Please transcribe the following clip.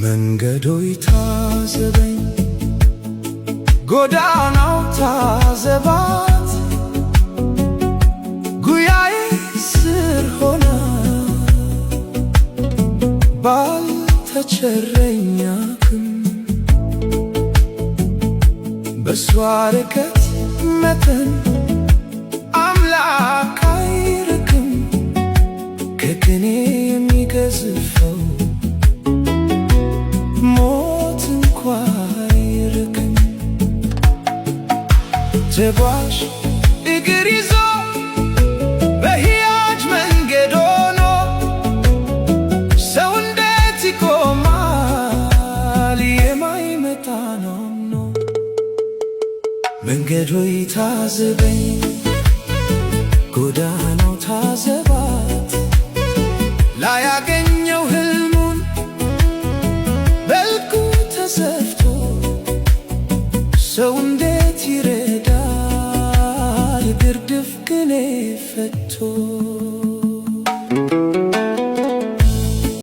መንገዶይ ታዘበኝ ጎዳናው ታዘባት ጉያዬ ስር ሆና ባልተቸረኛክም በሷ ርቀት መጠን አምላክ አይርቅም ከቅኔ የሚገዝፈው ሞት እንኳ አይርቅም። ተጓዥ እግር ይዞ በሕያጅ መንገድ ሆኖ ሰው እንዴት ይቆማል የማይመጣ ነው። መንገዶይ ታዘበኝ ጎዳናው ታዘባት ላያገኘው ሕልሙን በልኩ ተሰፍቶ ሰው እንዴት ይረዳል ግርድፍ ቅኔ ፈቶ